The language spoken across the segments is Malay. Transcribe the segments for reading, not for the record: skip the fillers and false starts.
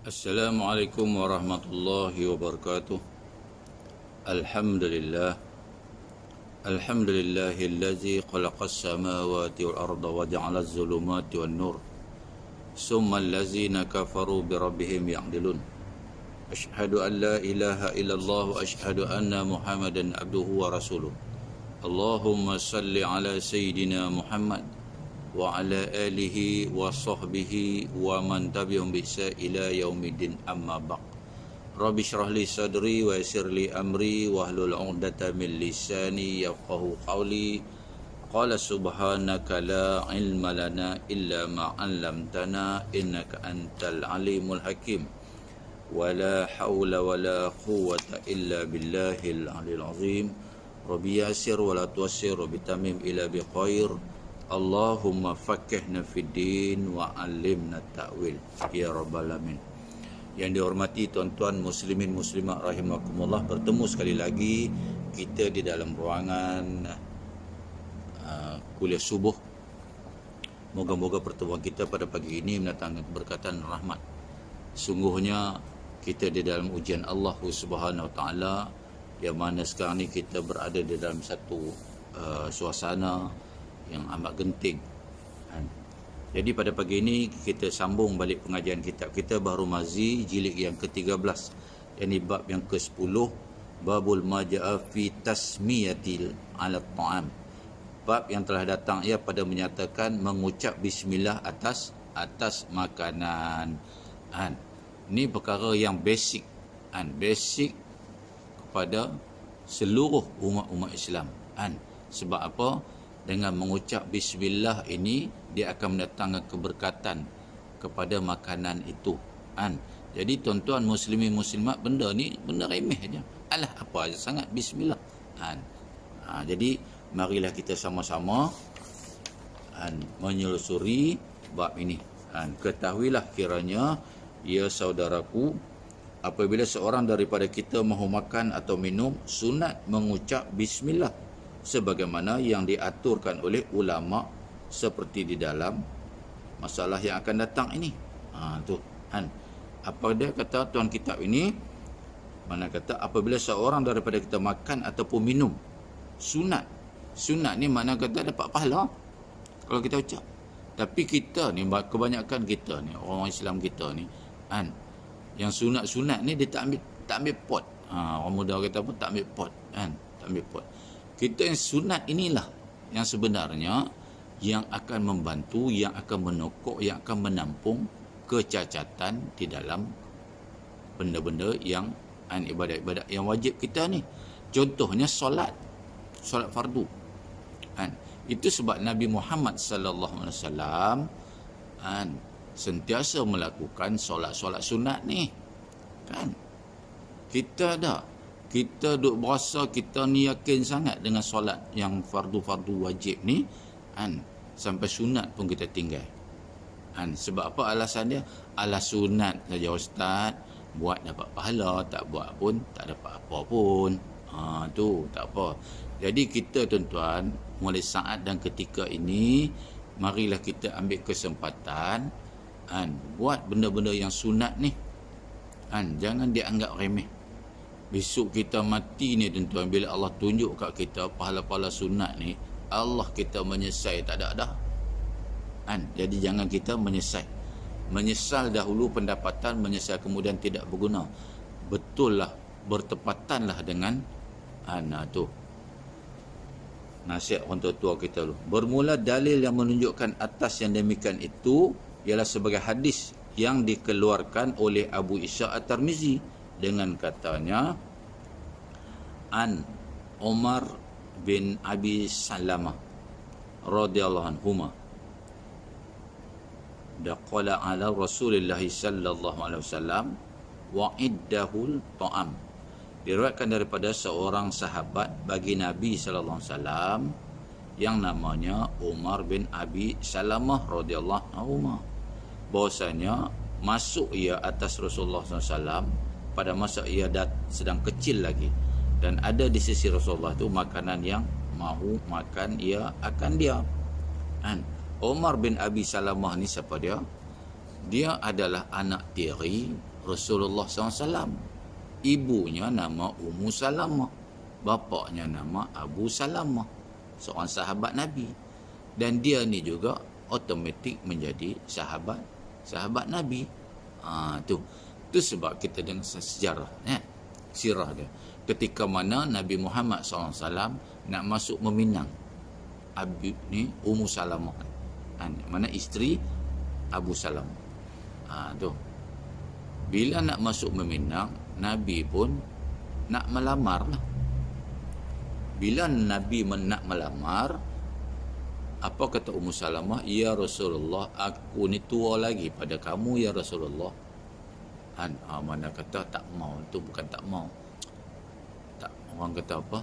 Assalamualaikum warahmatullahi wabarakatuh. Alhamdulillah. Alhamdulillahillazi khalaqas samawati wal arda wa ja'ala az-zulumati wan nur. Summa allazina kafaru bi rabbihim ya'dilun. Asyhadu an la ilaha illallah wa asyhadu anna Muhammadan abduhu wa rasuluh. Allahumma salli ala sayyidina Muhammad wa ala alihi wa sahbihi wa man tabi'ahum bi ihsan ila yaumiddin, amma ba'd. Rabbi shrah li sadri wa yassir li amri wa hlul 'uqdatam min lisani yafqahu qawli. Qala subhanaka la ilma lana illa ma 'allamtana innaka antal alimul hakim. Wa la haula wa la quwwata illa billahil 'aliyyil 'azim. Rabbi yassir wa la tu'assir bi tamim ila bi khair. Allahumma faqihna fid din wa 'allimna ta'wil ya rabbal alamin. Yang dihormati tuan-tuan muslimin muslimat rahimakumullah, bertemu sekali lagi kita di dalam ruangan kuliah subuh. Moga-moga pertemuan kita pada pagi ini mendatangkan keberkatan dan rahmat. Sungguhnya kita di dalam ujian Allah Subhanahu wa taala, yang mana sekarang ni kita berada di dalam satu suasana yang amat genting. Jadi pada pagi ini kita sambung balik pengajian kitab kita Bahrul Mazi jilid yang ke-13, yakni bab yang ke-10, babul maja'a fi tasmiyatil ala ta'am. Bab yang telah datang ia pada menyatakan mengucap bismillah atas makanan. Ini perkara yang basic, basic kepada seluruh umat Islam. Sebab apa? Dengan mengucap bismillah ini, dia akan mendatangkan keberkatan kepada makanan itu. Jadi tuan-tuan muslimin muslimat, benda ni benda remeh aja. Alah, apa aja sangat bismillah. Jadi marilah kita sama-sama menyelusuri bab ini. Ketahuilah kiranya, ya saudaraku, apabila seorang daripada kita mahu makan atau minum, sunat mengucap bismillah sebagaimana yang diaturkan oleh ulama seperti di dalam masalah yang akan datang ini. Apa dia kata tuan kitab ini? Mana kata apabila seorang daripada kita makan ataupun minum, sunat. Sunat ni mana kata dapat pahala kalau kita ucap. Tapi kita ni, kebanyakan kita ni, orang Islam kita ni, yang sunat-sunat ni dia tak ambil pot. Orang muda kata pun tak ambil pot, tak ambil pot. Kita yang sunat inilah yang sebenarnya yang akan membantu, yang akan menokok, yang akan menampung kecacatan di dalam benda-benda yang ibadat-ibadat yang wajib kita ni. Contohnya solat fardu. Itu sebab Nabi Muhammad sallallahu alaihi wasallam sentiasa melakukan solat-solat sunat ni. Kita duk berasa kita ni yakin sangat dengan solat yang fardu-fardu wajib ni, sampai sunat pun kita tinggal. Sebab apa alasan dia? Alah sunat saja ustaz, buat dapat pahala, tak buat pun tak dapat apa pun. Tu tak apa. Jadi kita tuan-tuan, mulai saat dan ketika ini, marilah kita ambil kesempatan buat benda-benda yang sunat ni. Jangan dianggap remeh. Besok kita mati ni tuan-tuan, bila Allah tunjuk kat kita pahala-pahala sunat ni, Allah kita menyesal tak ada dah. Jadi jangan kita menyesal dahulu pendapatan, menyesal kemudian tidak berguna. Betul lah, bertepatanlah dengan tu nasihat orang tua kita dulu. Bermula dalil yang menunjukkan atas yang demikian itu ialah sebagai hadis yang dikeluarkan oleh Abu Ishaq At-Tirmizi dengan katanya, an Umar bin Abi Salamah radhiyallahu anhuma daqala ala Rasulillah sallallahu alaihi wasallam wa iddahul ta'am. Diriwayatkan daripada seorang sahabat bagi Nabi sallallahu alaihi wasallam yang namanya Umar bin Abi Salamah radhiyallahu anhu, bahwasanya masuk ia atas Rasulullah sallallahu alaihi wasallam pada masa ia sedang kecil lagi, dan ada di sisi Rasulullah tu makanan yang mahu makan ia akan dia. Umar bin Abi Salamah ni siapa dia? Dia adalah anak tiri Rasulullah SAW. Ibunya nama Ummu Salamah, bapaknya nama Abu Salamah, seorang sahabat Nabi. Dan dia ni juga automatik menjadi sahabat Nabi. Tu sebab kita dengar sejarah, sirah dia. Ketika mana Nabi Muhammad SAW nak masuk meminang ni Ummu Salamah, mana isteri Abu Salamah. Tu bila nak masuk meminang, Nabi pun nak melamar lah. Bila Nabi nak melamar, apa kata Ummu Salamah? Ya Rasulullah, aku ni tua lagi pada kamu ya Rasulullah. Mana kata tak mau, tu bukan tak mau. Tak, orang kata apa?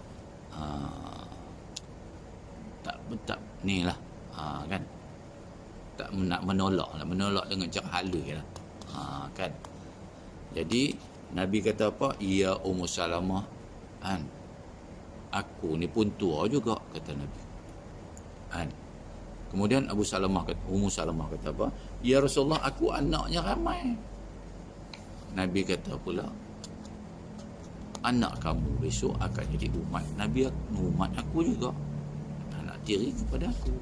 Tak ni lah, kan? Tak nak menolak dengan cara hala lah. Kan? Jadi Nabi kata apa? Ya Ummu Salamah, aku ni pun tua juga, kata Nabi. Kemudian Ummu Salamah kata apa? Ya Rasulullah, aku anaknya ramai. Nabi kata pula, anak kamu besok akan jadi umat Nabi, umat aku juga, anak tiri kepada aku.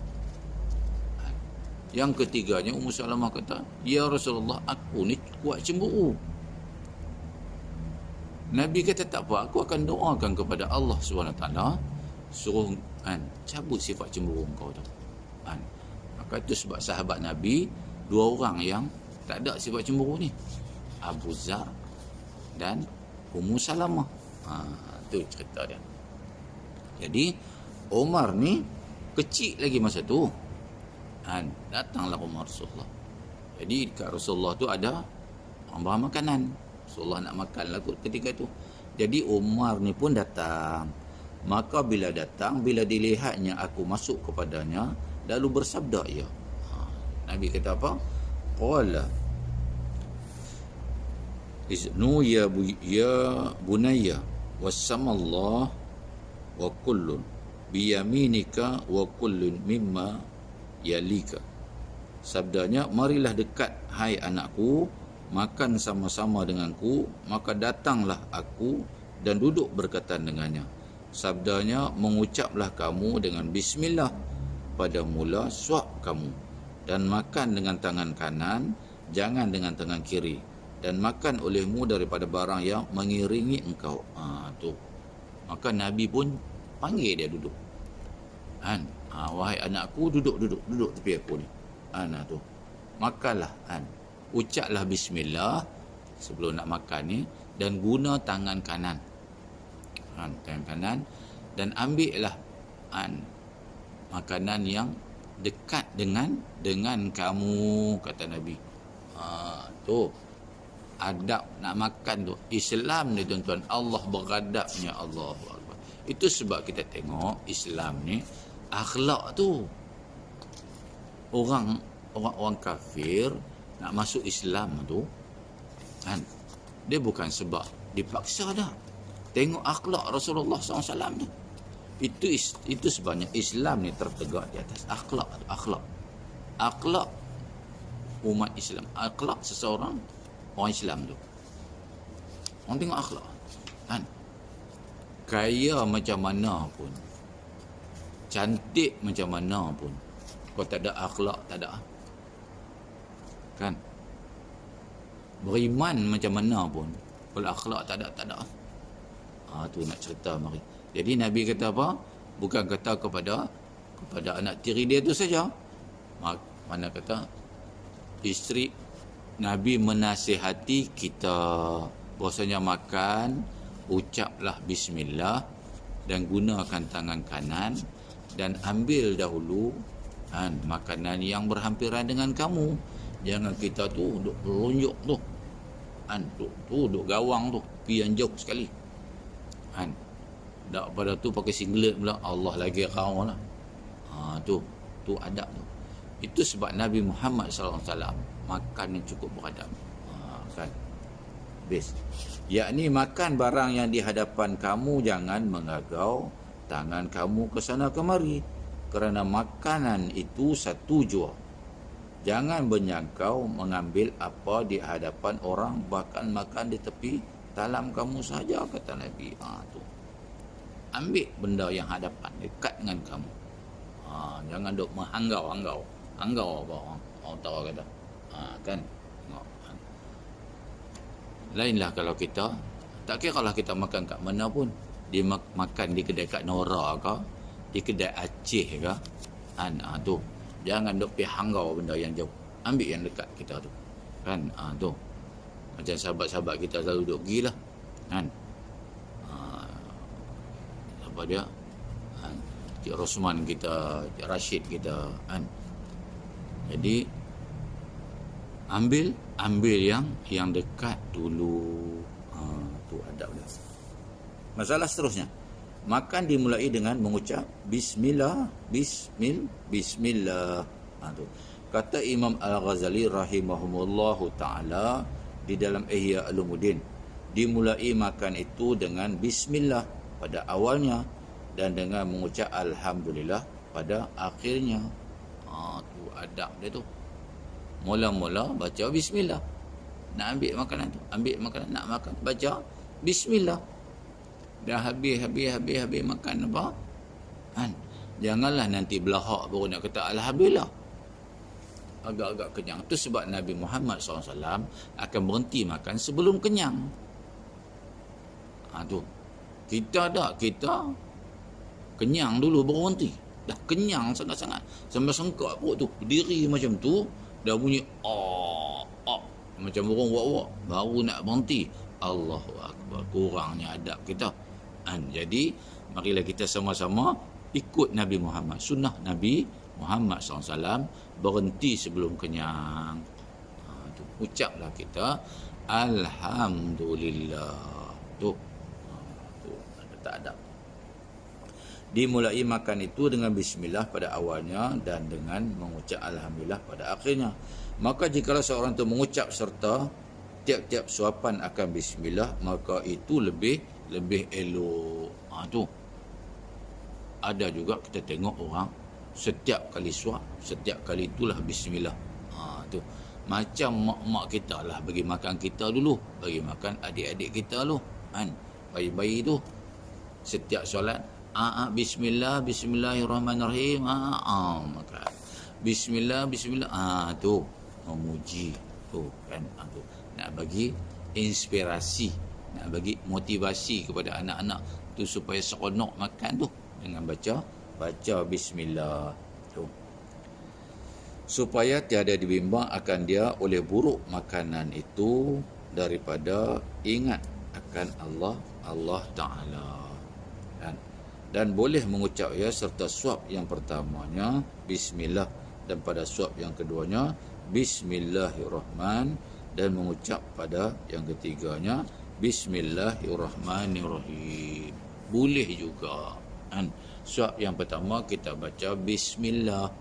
Yang ketiganya Ummu Salamah kata, ya Rasulullah, aku ni kuat cemburu. Nabi kata tak apa, aku akan doakan kepada Allah SWT suruh cabut sifat cemburu kau tu. Maka itu sebab sahabat Nabi, dua orang yang tak ada sifat cemburu ni, Abu Zar dan Ummu Salamah. Tu cerita dia. Jadi Umar ni kecil lagi masa tu. Datanglah Umar Rasulullah. Jadi dekat Rasulullah tu ada bahan makanan. Rasulullah nak makan lah ketika tu. Jadi Umar ni pun datang. Maka bila datang, bila dilihatnya aku masuk kepadanya, lalu bersabda ia. Nabi kata apa? Qala iznu ya bunayya wassamallah wa kullun biyaminika wa kullun mimma yalika. Sabdanya, marilah dekat hai anakku, makan sama-sama denganku. Maka datanglah aku dan duduk berkaitan dengannya. Sabdanya, mengucaplah kamu dengan bismillah pada mula suap kamu, dan makan dengan tangan kanan, jangan dengan tangan kiri, dan makan olehmu daripada barang yang mengiringi engkau. Tu. Maka Nabi pun panggil dia duduk. Wahai anakku, duduk tepi aku ni. Tu. Makanlah. Ucaplah bismillah sebelum nak makan ni, dan guna tangan kanan. Tangan kanan, dan ambillah makanan yang dekat dengan kamu, kata Nabi. Tu adab nak makan tu. Islam ni tuan-tuan, Allah beradabnya, Allah. Itu sebab kita tengok Islam ni akhlak tu. Orang kafir nak masuk Islam tu, dia bukan sebab dipaksa dah. Tengok akhlak Rasulullah SAW tu. Itu sebabnya Islam ni tertegak di atas akhlak. Akhlak umat Islam, akhlak seseorang orang Islam tu. Orang tengok akhlak. Kaya macam mana pun, cantik macam mana pun, kau tak ada akhlak, tak ada. Kan? Beriman macam mana pun, kalau akhlak tak ada. Tu nak cerita mari. Jadi Nabi kata apa? Bukan kata kepada anak tiri dia tu saja. Mana kata isteri Nabi menasihati kita, bahasanya makan, ucaplah bismillah, dan gunakan tangan kanan, dan ambil dahulu makanan yang berhampiran dengan kamu. Jangan kita tu duk runjuk tu, duk gawang tu, pergi yang jauh sekali. Tak pada tu pakai singlet pula, Allah lagi kau lah. Tu adab tu. Itu sebab Nabi Muhammad SAW makan yang cukup beradab. Kan? Best. Yakni makan barang yang di hadapan kamu, jangan mengagau tangan kamu ke sana kemari, kerana makanan itu satu jua. Jangan bernyangkau mengambil apa di hadapan orang, bahkan makan di tepi talam kamu saja, kata Nabi. Tu. Ambil benda yang hadapan, dekat dengan kamu. Jangan duk menghanggau-hanggau. Hanggau apa orang tahu kata. Kan? Tengok. Lainlah kalau kita, tak kira lah kita makan kat mana pun. Dia makan di kedai kat Nora ke, di kedai Aceh ke. Tu. Jangan duk pergi hanggau benda yang jauh. Ambil yang dekat kita tu. Kan? Tu. Macam sahabat-sahabat kita selalu duk pergi lah. Kan? Apa dia? Cik Rosman kita, Cik Rashid kita. Kan? Jadi, ambil yang dekat dulu. Tu adab dia. Masalah seterusnya. Makan dimulai dengan mengucap Bismillah, Bismillah. Tu. Kata Imam Al-Ghazali rahimahumullahu ta'ala di dalam Ihya Ulumuddin, dimulai makan itu dengan Bismillah pada awalnya dan dengan mengucap Alhamdulillah pada akhirnya. Tu adab dia tu. Mula-mula baca Bismillah. Nak ambil makanan tu, nak makan, baca Bismillah. Dah habis makan apa? Kan? Janganlah nanti belahak baru nak kata Alhamdulillah. Agak-agak kenyang. Itu sebab Nabi Muhammad SAW akan berhenti makan sebelum kenyang. Tu. Kita kenyang dulu baru berhenti. Dah kenyang sangat-sangat. Sampai sengkak perut tu. Berdiri macam tu. Dah bunyi macam burung wak-wak. Baru nak berhenti. Allahu Akbar. Kurangnya adab kita. Jadi marilah kita sama-sama ikut Nabi Muhammad. Sunnah Nabi Muhammad SAW, berhenti sebelum kenyang. Ucaplah kita Alhamdulillah. Tu tak adab. Dimulai makan itu dengan Bismillah pada awalnya dan dengan mengucap Alhamdulillah pada akhirnya. Maka jikalau seorang itu mengucap serta tiap-tiap suapan akan Bismillah, maka itu lebih elok. Tu. Ada juga kita tengok orang setiap kali suap, setiap kali itulah Bismillah. Tu. Macam mak-mak kita lah bagi makan kita dulu, bagi makan adik-adik kita dulu. Kan? Bayi-bayi tu setiap solat Bismillah, Bismillahirrahmanirrahim. Makan. Bismillah. Tu memuji tu kan. Tu. Nak bagi inspirasi, nak bagi motivasi kepada anak-anak tu supaya seronok makan tu dengan baca Bismillah tu. Supaya tiada dibimbang akan dia oleh buruk makanan itu daripada ingat akan Allah Ta'ala. Dan boleh mengucap serta suap yang pertamanya Bismillah dan pada suap yang keduanya Bismillahirrahman, dan mengucap pada yang ketiganya Bismillahirrahmanirrahim. Boleh juga. Suap yang pertama kita baca Bismillah.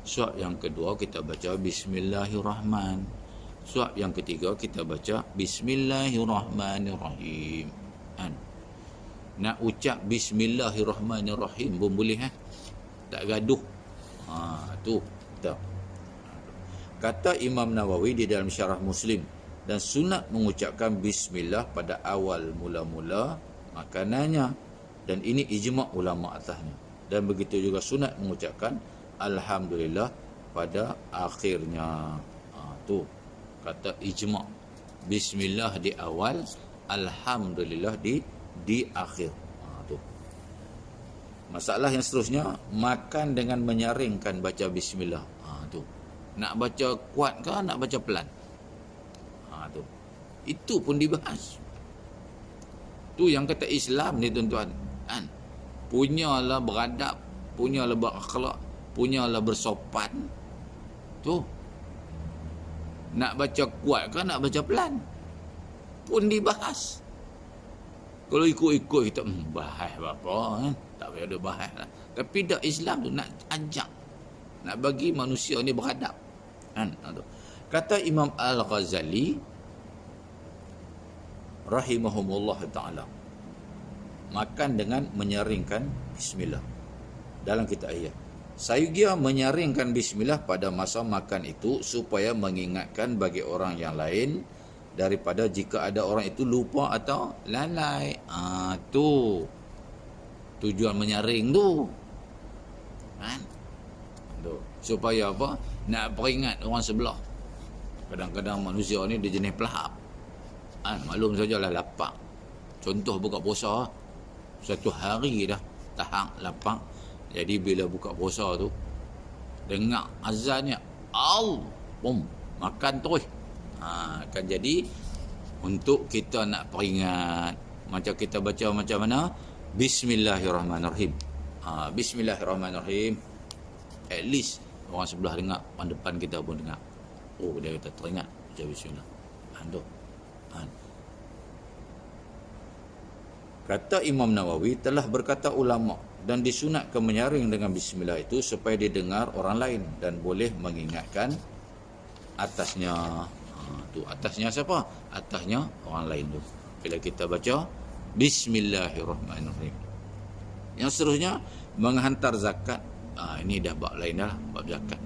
Suap yang kedua kita baca Bismillahirrahman. Suap yang ketiga kita baca Bismillahirrahmanirrahim. Nak ucap Bismillahirrahmanirrahim pun boleh. Tak gaduh. Tu. Kata Imam Nawawi di dalam Syarah Muslim, dan sunat mengucapkan Bismillah pada awal mula-mula makanannya, dan ini ijma' ulama' atasnya. Dan begitu juga sunat mengucapkan Alhamdulillah pada akhirnya. Tu kata ijma'. Bismillah di awal, Alhamdulillah di akhir. Tu. Masalah yang seterusnya, makan dengan menyaringkan baca Bismillah. Tu. Nak baca kuat ke nak baca pelan? Tu. Itu pun dibahas. Tu yang kata Islam ni tuan-tuan. Punyalah beradab, punyalah berakhlak, punyalah bersopan. Tu. Nak baca kuat ke nak baca pelan? Pun dibahas. Kalau ikut-ikut kita bahas apa tak payah ada bahas lah. Tapi dak, Islam tu nak ajak, nak bagi manusia ni beradab. Kata Imam Al-Ghazali rahimahumullah ta'ala, makan dengan menyaringkan Bismillah dalam kitab ayat Sayugia menyaringkan bismillah pada masa makan itu supaya mengingatkan bagi orang yang lain daripada jika ada orang itu lupa atau lalai. Tu tujuan menyaring tu. Kan? Tu. Supaya apa? Nak peringat orang sebelah. Kadang-kadang manusia ni dia jenis pelahap. Maklum sajalah lapar. Contoh buka puasa, satu hari dah tahan lapar. Jadi bila buka puasa tu, dengar azannya, makan terus. Kan jadi untuk kita nak peringat, macam kita baca macam mana? Bismillahirrahmanirrahim. Bismillahirrahmanirrahim. At least orang sebelah dengar, orang depan kita pun dengar. Dia kata teringat baca bismillah. Tu. Kata Imam Nawawi, telah berkata ulama dan disunatkan menyaring dengan bismillah itu supaya didengar orang lain dan boleh mengingatkan atasnya. Tu atasnya siapa? Atasnya orang lain tu. Bila kita baca bismillahirrahmanirrahim. Yang seterusnya menghantar zakat. Ini dah bab lain dah, bab zakat.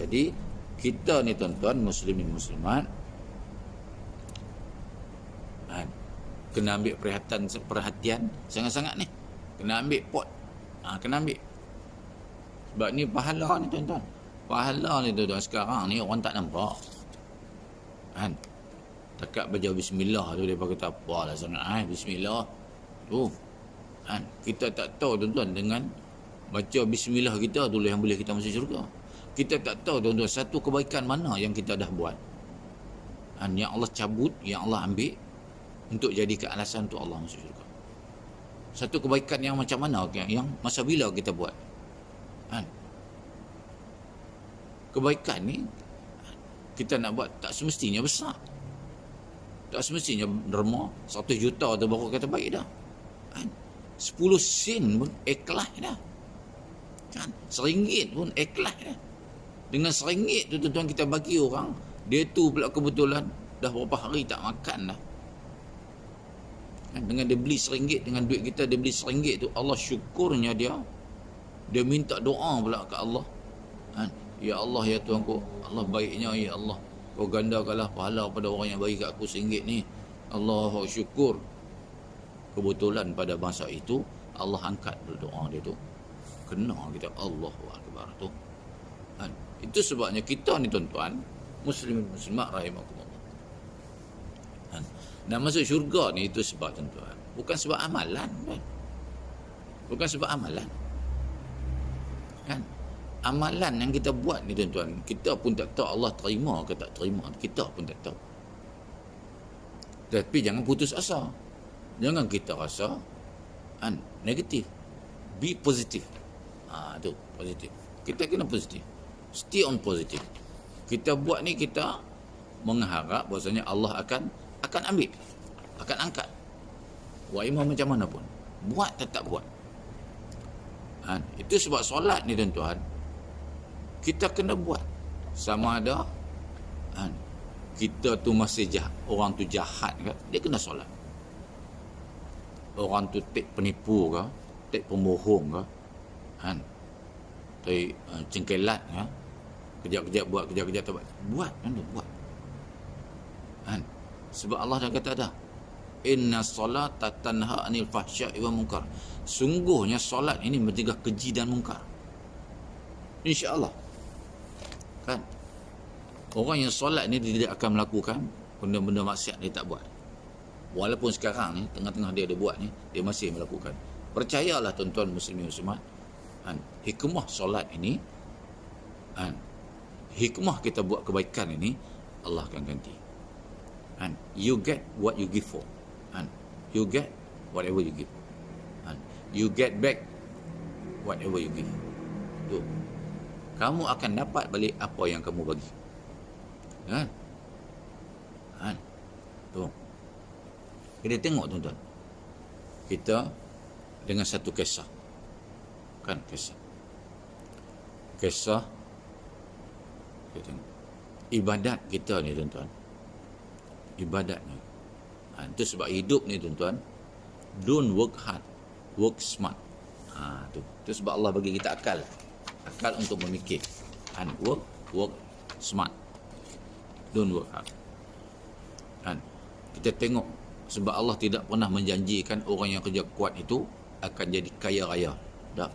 Jadi kita ni tuan-tuan, muslimin muslimat, kena ambil perhatian sangat-sangat ni. Kena ambil pot. Kena ambil. Sebab ni pahala ni tuan-tuan. Pahala ni tuan-tuan sekarang ni orang tak nampak. Takat baca bismillah tu dia kata apalah sangat. Bismillah. Tu. Kita tak tahu tuan-tuan, dengan baca bismillah kita tu yang boleh kita masuk syurga. Kita tak tahu tuan-tuan satu kebaikan mana yang kita dah buat. Yang Allah cabut, yang Allah ambil untuk jadikan alasan untuk Allah masuk syurga. Satu kebaikan yang macam mana, yang masa bila kita buat. Kebaikan ni kita nak buat tak semestinya besar. Tak semestinya derma 100 juta tu baru kata baik dah. 10 sen pun ikhlas dah. RM1 pun ikhlas dah. Dengan RM1 tu tuan-tuan kita bagi orang, dia tu pula kebetulan dah berapa hari tak makan dah. Dengan dia beli RM1, dengan duit kita dia beli RM1 tu, Allah syukurnya dia minta doa pula ke Allah. Ya Allah, ya Tuhanku, Allah baiknya, ya Allah, kau gandakanlah pahala pada orang yang bagi kat aku RM1 ni. Allahu syukur. Kebetulan pada masa itu Allah angkat doa dia tu. Kena kita Allahu Akbar tu. Itu sebabnya kita ni tuan-tuan, muslimin muslimat rahimakumullah, nak masuk syurga ni itu sebab tuan-tuan, bukan sebab amalan kan? Bukan sebab amalan kan? Amalan yang kita buat ni tuan-tuan, kita pun tak tahu Allah terima ke tak terima, kita pun tak tahu. Tapi jangan putus asa. Jangan kita rasa negatif. Be positif. Tu positif. Kita kena positif. Stay on positif. Kita buat ni, kita mengharap bahasanya Allah akan ambil, akan angkat. Buat imam macam mana pun, buat tetap buat. Itu sebab solat ni tuan-tuan, kita kena buat. Sama ada kita tu masih jahat, orang tu jahat ke, dia kena solat. Orang tu penipu ke, pembohong ke, cengkelat ke, kejap-kejap buat, kejap-kejap tak buat. Buat. Sebab Allah dah kata dah, inna solata tanha anil fahsya'i wa munkar. Sungguhnya solat ini mencegah keji dan mungkar. InsyaAllah. Kan? Orang yang solat ni dia tidak akan melakukan benda-benda maksiat, dia tak buat. Walaupun sekarang ni tengah-tengah dia ada buat ni, dia masih melakukan. Percayalah tuan-tuan muslimin muslimat, hikmah solat ini, hikmah kita buat kebaikan ini, Allah akan ganti. You get what you give for. You get whatever you give. You get back whatever you give. Tu. Kamu akan dapat balik apa yang kamu bagi. Tu. Kita tengok tuan-tuan, kita dengan satu kisah, kisah kita tengok ibadat kita ni tuan-tuan, ibadatnya. Itu sebab hidup ni tuan-tuan, don't work hard, work smart. Tu sebab Allah bagi kita akal untuk memikir. Work smart, don't work hard. Kita tengok, sebab Allah tidak pernah menjanjikan orang yang kerja kuat itu akan jadi kaya raya. Tak.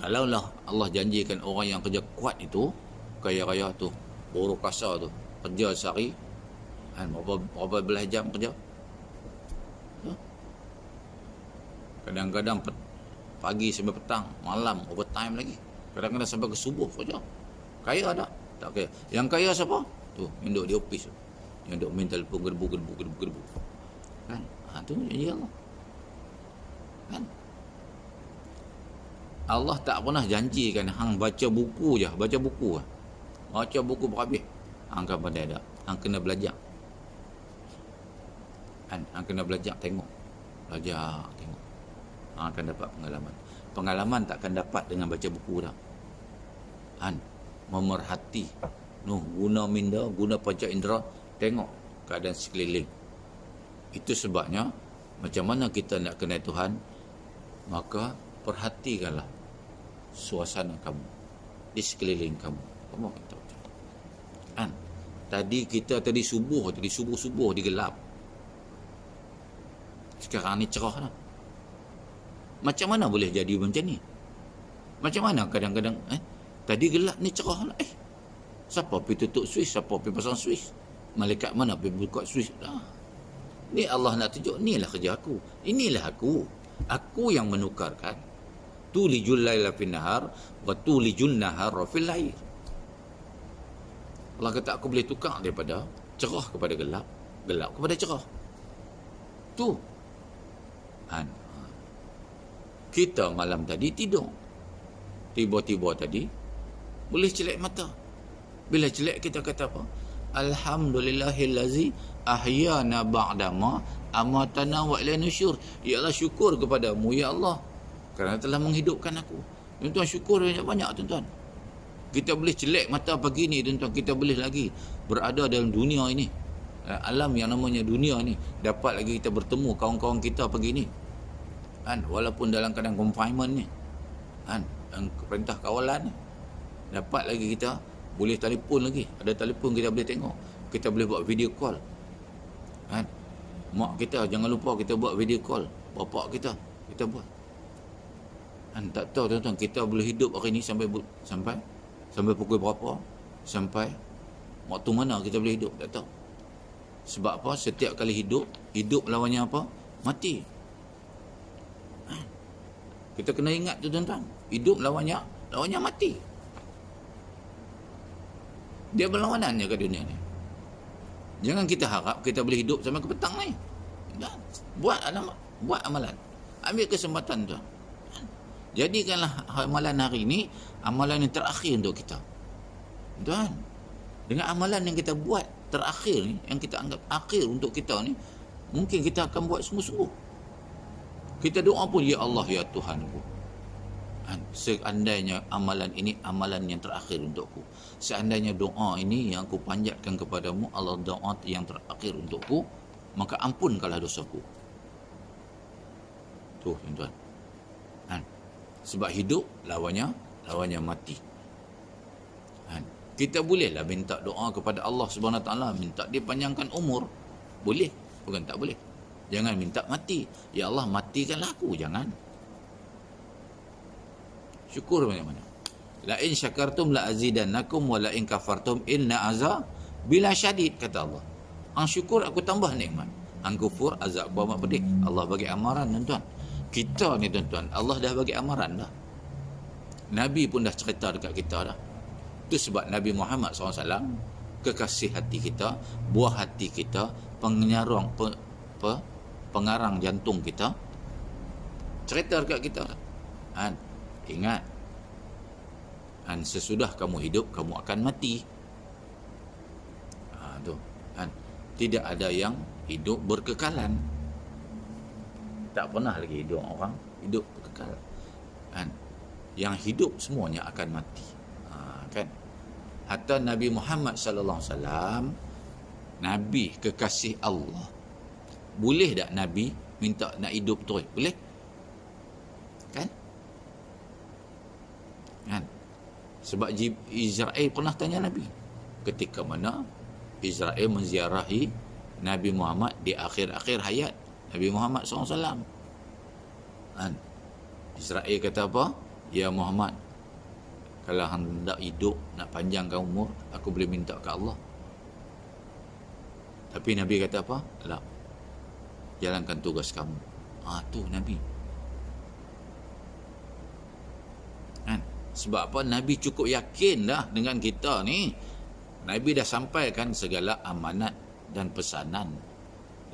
Kalaulah Allah janjikan orang yang kerja kuat itu kaya raya tu, buruh kasar tu, kerja sehari berapa belas jam kerja. Kadang-kadang pagi sampai petang, malam overtime lagi. Kadang-kadang sampai ke subuh kerja. Kaya tak? Tak kaya. Yang kaya siapa? Tu, yang duduk di office tu. Yang duduk main telefon gerbu. Kan? Tu janji Allah. Kan? Allah tak pernah janjikan hang baca buku je, baca buku berhabis. Hang kan pandai tak? Hang kena belajar. Hang kena belajar tengok. Hang akan dapat pengalaman. Pengalaman takkan dapat dengan baca buku dah. Memerhati, guna minda, guna panca indera, tengok keadaan sekeliling. Itu sebabnya macam mana kita nak kenal Tuhan, maka perhatikanlah suasana kamu di sekeliling kamu. Kamu akan tahu. Tadi subuh digelap. Sekarang ni cerah dah. Macam mana boleh jadi macam ni? Macam mana kadang-kadang tadi gelap ni cerah lah. Siapa pergi tutup Swiss? Siapa pergi pasang Swiss? Malaikat mana pergi buka Swiss? Ni Allah nak tunjuk, inilah kerja aku. Inilah aku. Aku yang menukarkan. Tulijul laila fin nahar wa tulijun nahar fil lail. Allah kata aku boleh tukar daripada cerah kepada gelap, gelap kepada cerah. Tu. Kita malam tadi tidur. Tiba-tiba tadi boleh celak mata. Bila celak kita kata apa? Alhamdulillahillazi ahyana ba'dama amatana wa ilaihi nusyur. Ya Allah, syukur kepadamu ya Allah kerana telah menghidupkan aku. Tuan-tuan, syukur banyak-banyak tuan-tuan. Kita boleh celak mata pagi ni tuan-tuan, kita boleh lagi berada dalam dunia ini. Alam yang namanya dunia ni, dapat lagi kita bertemu kawan-kawan kita pagi ni. Walaupun dalam keadaan confinement ni, perintah kawalan ni, dapat lagi kita boleh telefon lagi. Ada telefon kita boleh tengok. Kita boleh buat video call. Mak kita jangan lupa kita buat video call. Bapak kita buat. Tak tahu tuan-tuan, kita boleh hidup hari ni sampai pukul berapa? Sampai waktu mana kita boleh hidup? Tak tahu. Sebab apa? Setiap kali hidup lawannya apa? Mati. Kita kena ingat tu tuan-tuan. Hidup lawannya mati. Dia berlawanannya ke dunia ni. Jangan kita harap kita boleh hidup sampai ke petang ni. Buat amalan. Ambil kesempatan tu. Jadikanlah amalan hari ni amalan yang terakhir untuk kita. Tuan, dengan amalan yang kita buat terakhir ni, yang kita anggap akhir untuk kita ni, mungkin kita akan buat sungguh-sungguh. Kita doa pun, ya Allah, ya Tuhanku, seandainya amalan ini amalan yang terakhir untukku, seandainya doa ini yang aku panjatkan kepadamu, Allah, doa yang terakhir untukku, maka ampunkanlah dosaku. Tuh tuan-tuan. Sebab hidup lawannya mati. Kita bolehlah minta doa kepada Allah Subhanahu Wa Taala, minta dia panjangkan umur. Boleh, bukan tak boleh. Jangan minta mati. Ya Allah, matikanlah aku, jangan. Syukur banyak-banyak. La in syakartum la azidannakum wa la in kafartum inna azab bila syadid, kata Allah. Hang syukur aku tambah nikmat. Hang kufur azab aku amat pedih. Allah bagi amaran tuan-tuan. Kita ni tuan-tuan, Allah dah bagi amaran dah. Nabi pun dah cerita dekat kita dah. Itu sebab Nabi Muhammad SAW, kekasih hati kita, buah hati kita, pengarang jantung kita, cerita dekat kita. Ingat, sesudah kamu hidup, kamu akan mati. Tidak ada yang hidup berkekalan. Tak pernah lagi hidup orang hidup berkekal. Yang hidup semuanya akan mati. Kan? Hatta Nabi Muhammad sallallahu alaihi wasallam, Nabi kekasih Allah, boleh tak Nabi minta nak hidup terus? Boleh? Kan? Kan? Sebab Israel pernah tanya Nabi ketika mana Israel menziarahi Nabi Muhammad di akhir-akhir hayat Nabi Muhammad SAW. Kan? Israel kata apa? Ya Muhammad, kalau hendak hidup, nak panjangkan umur, aku boleh minta ke Allah. Tapi Nabi kata apa? Tak. Jalankan tugas kamu. Tu Nabi. Kan? Sebab apa? Nabi cukup yakin dah dengan kita ni. Nabi dah sampaikan segala amanat dan pesanan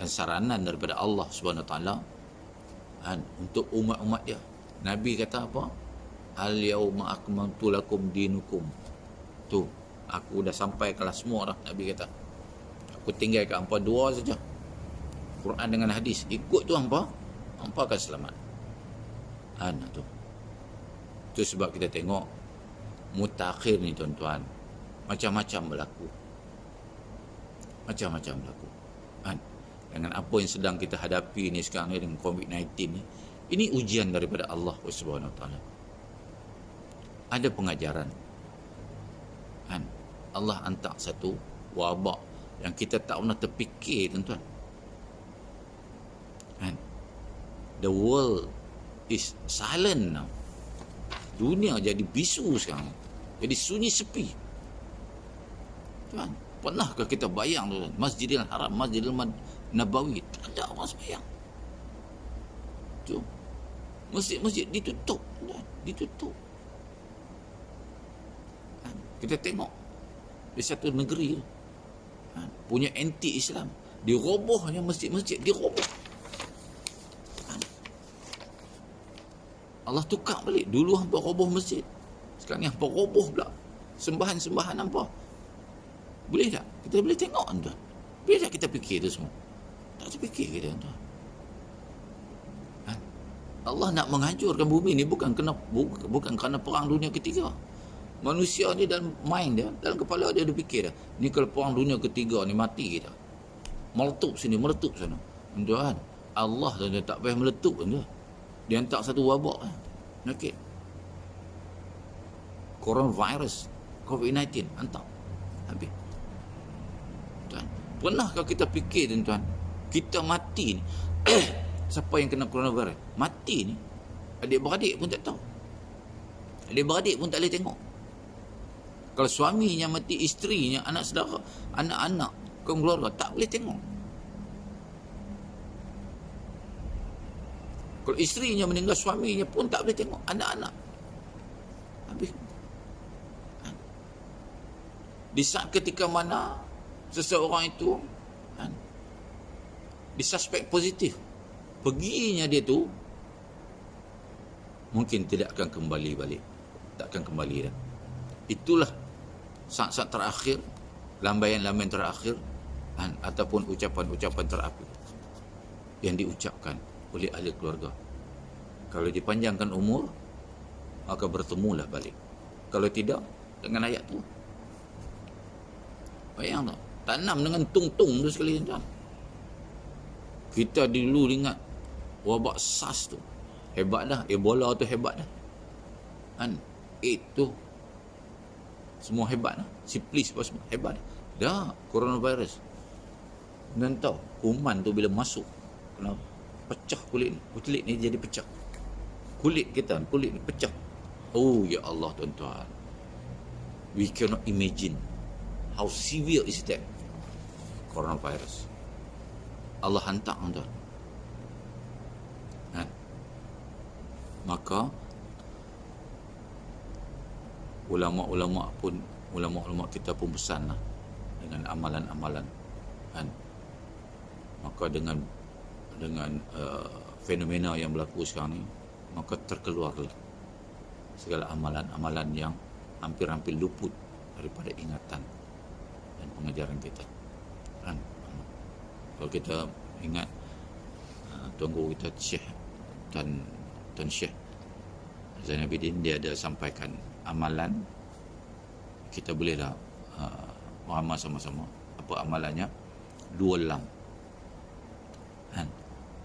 dan saranan daripada Allah Subhanahu Wa Taala untuk umat-umat dia. Nabi kata apa? Al-yauma akmaltu lakum dinukum. Tu, aku dah sampaikanlah semua dah, Nabi kata. Aku tinggalkan hampa dua saja. Quran dengan hadis. Ikut tu hampa akan selamat. Tu. Tu sebab kita tengok mutakhir ni tuan-tuan, macam-macam berlaku. Macam-macam berlaku. Dengan apa yang sedang kita hadapi ni sekarang ni dengan COVID-19 ni, ini ujian daripada Allah Subhanahu Wa Taala. Ada pengajaran. Allah hantar satu wabak yang kita tak pernah terfikir, tuan-tuan. The world is silent now. Dunia jadi bisu sekarang. Jadi sunyi sepi. Tuan, pernahkah kita bayang, tuan, Masjidil Haram, Masjidil Nabawi, tak ada orang sembahyang. Tu. Masjid-masjid ditutup, tuan, ditutup. Kita tengok di satu negeri punya anti-Islam, dirobohnya masjid-masjid, diroboh. Allah tukar balik. Dulu hampa roboh masjid, sekarang ni hampa roboh pula sembahan-sembahan hampa. Boleh tak? Kita boleh tengok, tuan. Boleh tak kita fikir tu semua? Tak terfikir kita, tuan. Allah nak menghancurkan bumi ni bukan kerana perang dunia ketiga. Manusia ni dalam mind dia, dalam kepala dia fikir dah, ni kalau perang dunia ketiga ni mati kita. Meletup sini, meletup sana. Tuan, Allah dia tak payah meletup pun dia. Dia hantar satu wabak, penyakit. Coronavirus, COVID-19, hantar. Habis. Tuan, pernahkah kita fikir, tuan, kita mati ni, siapa yang kena coronavirus? Mati ni, adik-beradik pun tak tahu. Adik-beradik pun tak boleh tengok. Kalau suaminya mati, isterinya, anak saudara, anak-anak, keluarga tak boleh tengok. Kalau isterinya meninggal, suaminya pun tak boleh tengok, anak-anak. Habis. Di saat ketika mana seseorang itu disuspek positif, perginya dia tu mungkin tidak akan kembali balik. Tak akan kembali dah. Itulah saat-saat terakhir, lambaian-lambaian terakhir, ataupun ucapan-ucapan terakhir yang diucapkan oleh ahli keluarga. Kalau dipanjangkan umur, maka bertemulah balik. Kalau tidak, dengan ayat tu. Bayang tak? Tanam dengan tung-tung tu sekali, tuan. Kita dulu ingat wabak SARS tu hebat dah, Ebola tu hebat dah. Itu semua hebat dah. Syphilis apa semua hebat dah. Coronavirus. Dan tahu, kuman tu bila masuk, kena pecah kulit ni jadi pecah. Kulit ni pecah. Oh ya Allah, tuan-tuan. We cannot imagine how severe is that coronavirus. Allah hantar, tuan. Maka ulama-ulama kita pun pesanlah dengan amalan-amalan. Maka dengan fenomena yang berlaku sekarang ni, maka terkeluarlah segala amalan-amalan yang hampir-hampir luput daripada ingatan dan pengajaran kita. Kalau kita ingat Tuan Guru kita Syekh Tuan Syekh Zainal Abidin, dia ada sampaikan amalan, kita bolehlah beramal sama-sama. Apa amalannya? 2 lam.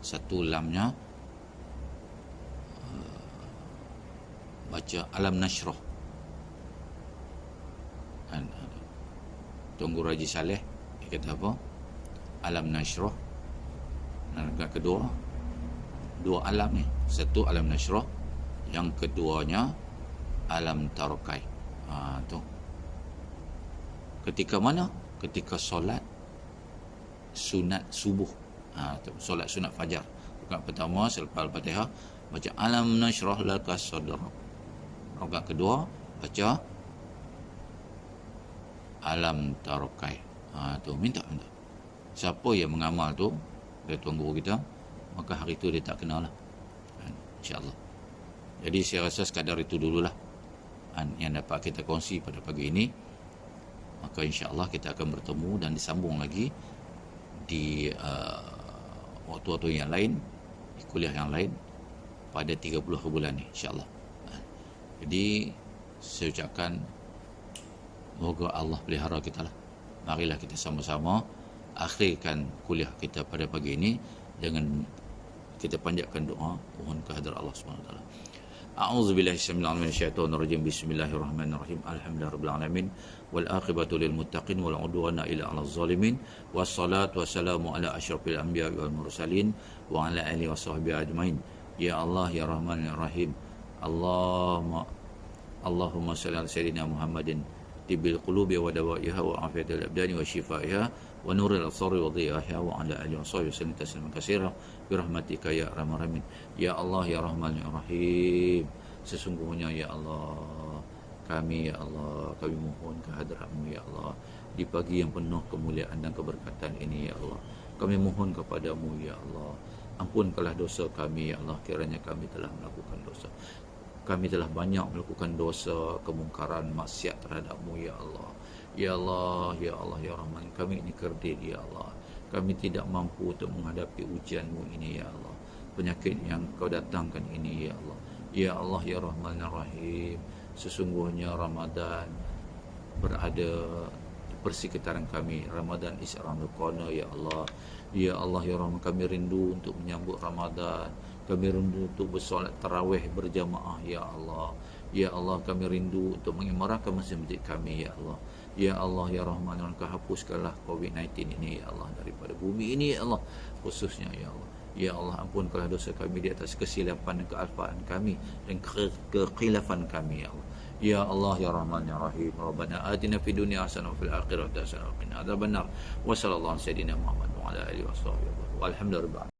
Satu lamnya baca Alam Nashrah. Tunggu Raji Saleh dia kata apa? Alam Nashrah. Rakaat kedua, dua alam ni. Satu Alam Nashrah, yang keduanya Alam Tarokai. Tu. Ketika mana? Ketika solat sunat subuh. Solat sunat fajar. Rakaat pertama selepas Al-Fatihah baca Alam Nashrah laka sadrak. Rakaat kedua baca Alam Tarokai. Tu minta. Siapa yang mengamal tu dari tuan guru kita, maka hari tu dia tak kenal lah, insya-Allah. Jadi saya rasa sekadar itu dululah yang dapat kita kongsi pada pagi ini. Maka insya-Allah kita akan bertemu dan disambung lagi di waktu-waktu yang lain, di kuliah yang lain pada 30 bulan ni, insya-Allah. Jadi saya ucapkan moga Allah pelihara kita lah. Marilah kita sama-sama akhirkan kuliah kita pada pagi ini dengan kita panjatkan doa mohon kehadirat Allah Subhanahu Wa Taala. A'udzubillahi minasyaitonir rajim. Bismillahirrahmanirrahim. Alhamdulillahirabbil alamin wal aqibatu lil muttaqin wal udwana illa 'alal zalimin. Wassalatu wassalamu ala asyrafil anbiya'i wal mursalin wa ala alihi washabbihi ajmain. Ya Allah ya Rahman ya Rahim. Allahumma shalli ala sayyidina Muhammadin tibbil qulubi wa dawaiha wa afiyatil abdani wa shifaiha wa nuril absari wa dhiyaha wa ala alihi wa sahbihi wasallam tasliman katsira bi rahmatika ya arhamar rahimin. Ya Allah ya Rahman ya Rahim, sesungguhnya ya Allah kami mohon kehadirat-Mu ya Allah di pagi yang penuh kemuliaan dan keberkatan ini ya Allah. Kami mohon kepada-Mu ya Allah, ampunkanlah dosa kami ya Allah, kiranya kami telah melakukan dosa. Kami telah banyak melakukan dosa, kemungkaran, maksiat terhadap-Mu ya Allah. Ya Allah, ya Allah, ya Rahman, kami ini kerdil ya Allah. Kami tidak mampu untuk menghadapi ujian-Mu ini ya Allah. Penyakit yang Kau datangkan ini ya Allah. Ya Allah, ya Rahman, ya Rahim, sesungguhnya Ramadan berada di persekitaran kami. Ramadan is around the corner ya Allah. Ya Allah, ya Rahman, kami rindu untuk menyambut Ramadan. Kami rindu untuk bersolat tarawih berjamaah ya Allah. Ya Allah, kami rindu untuk mengimarahkan masjid-masjid kami ya Allah. Ya Allah, ya Rahman, Kau hapuskanlah COVID-19 ini ya Allah daripada bumi ini ya Allah, khususnya ya Allah. Ya Allah, ampunkanlah dosa kami di atas kesilapan dan kealpaan kami dan kekhilafan kami ya Allah. Ya Allah, ya Rahman, ya Rahim. Rabbana atina fid dunya hasanah wa fil akhirati hasanah wa qina adzabannar. Wa sallallahu alaihi wa sallam Muhammad wa ala alihi wa sahbihi. Walhamdulillah.